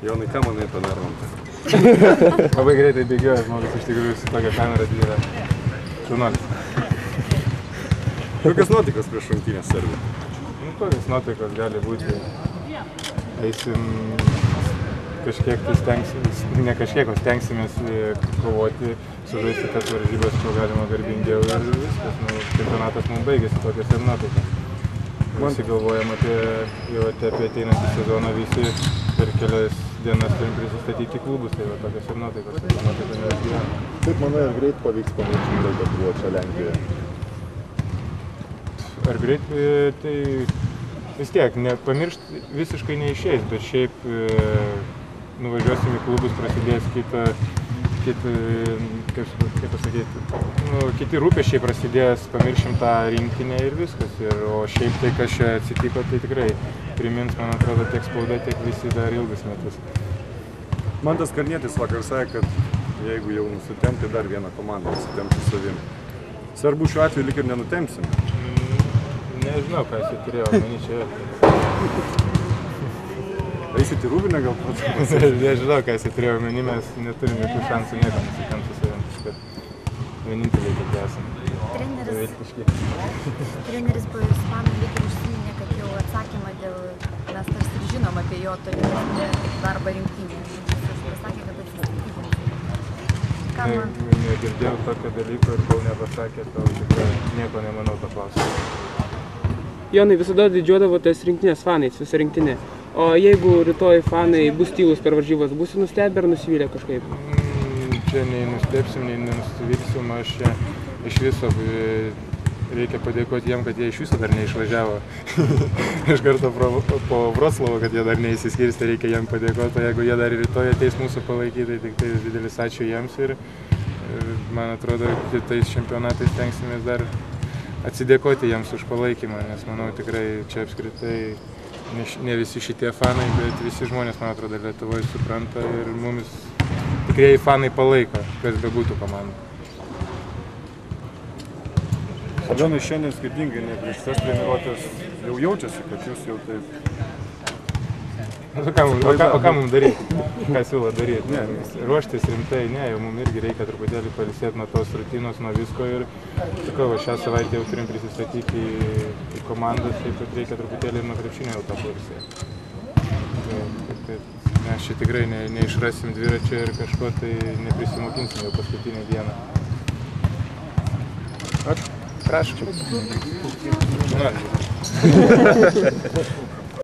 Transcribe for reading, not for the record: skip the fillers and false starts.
Jonai, ką manai apie Narmontą? Labai greitai bėgioja žmogus, iš tikrųjų su tokia kamera didelė. Šaunuolis. Kokios nuotaikos prieš rungtynės Serbijoj? Kokios nuotaikos gali būti. Eisim kažkiek tai stengsimės, ne kažkiek, o stengsimės kovoti, sužaisti tas varžybas, kuo galima garbingiau ir viskas. Čempionatas mums baigėsi tokios ir nuotaikos. Visi galvojam apie ateinantį sezoną, visi per kelias dienas turim prisistatyti klubus, tai va tokios ir nuotaikos. Kaip manai, ar greit pavyks pamiršti tai, kad buvo čia Lenkijoje? Ar greit, tai vis tiek, pamiršti visiškai neišeis, bet šiaip nuvažiuosim į klubus, prasidės kiti rūpesčiai prasidės, pamiršim tą rinkinę ir viskas. O šiaip tai, kas čia atsitiko, tai tikrai primins, man atrodo, tiek spauda, tiek visi dar ilgus metus. Mantas Kalnietis vakar sakė, kad jeigu jau nusitempti, dar vieną komandą nusitempti savim. Svarbu šiuo atveju lyg ir nenutempsim. Nežinau, ką jis turėjo, mani čia. Eisit į Rūbinę gal pat? Nežinau, ką jis turėjo, mani mes neturim jokių šansų nieko nusitempti savim. Vieninteliai tokie esame. Treneris po Ispanų lyg ir užsiminė, kad jau atsakymą dėl, mes tarsi žinom apie jo tolimesnį darbą rinktinėje. Jis pasakė, kad atsistatydins. Negirdėjau tokio dalyko ir kol nepasakė, tau tikrai nieko nemanau to klausimą. Jonai, visada didžiuodavotės rinktinės fanais, visą rinktinę. O jeigu rytoj fanai bus tylūs per varžybas, būsi nustebę ar nusivylę kažkaip? Čia nei nustebsim, nei nenusivilsim, aš čia iš viso reikia padėkoti jiem, kad jie iš viso dar neišvažiavo. Iš karto po Vroclavo, kad jie dar neįsiskirstė, reikia jiem padėkoti, o jeigu jie dar rytoj ateis mūsų palaikyti, tai tik tai didelis ačiū jiems ir man atrodo, kitais čempionatais stengsimės dar atsidėkoti jiems už palaikymą, nes manau tikrai čia apskritai ne visi šitie fanai, bet visi žmonės, man atrodo, Lietuvoje supranta ir mumis tikrieji fanai palaiko, kas bebūtų komanda. Jonai, šiandien skirtingai, ne prieš tas treniruotės jau jaučiasi, kad jūs jau taip... O ką mums daryti? Ką siūlo daryti? Ne, ruoštis rimtai, ne, jau mums irgi reikia truputėlį palisėti nuo tos rutinos, nuo visko ir sakau, šią savaitę jau turim prisistatyti į komandas, taip pat reikia truputėlį nuo krepšinio jau tą palisėti. Mes čia tikrai neišrasim dviračio ir kažko tai neprisimokinsim jau paskutinę dieną. Ačiū. Prašau.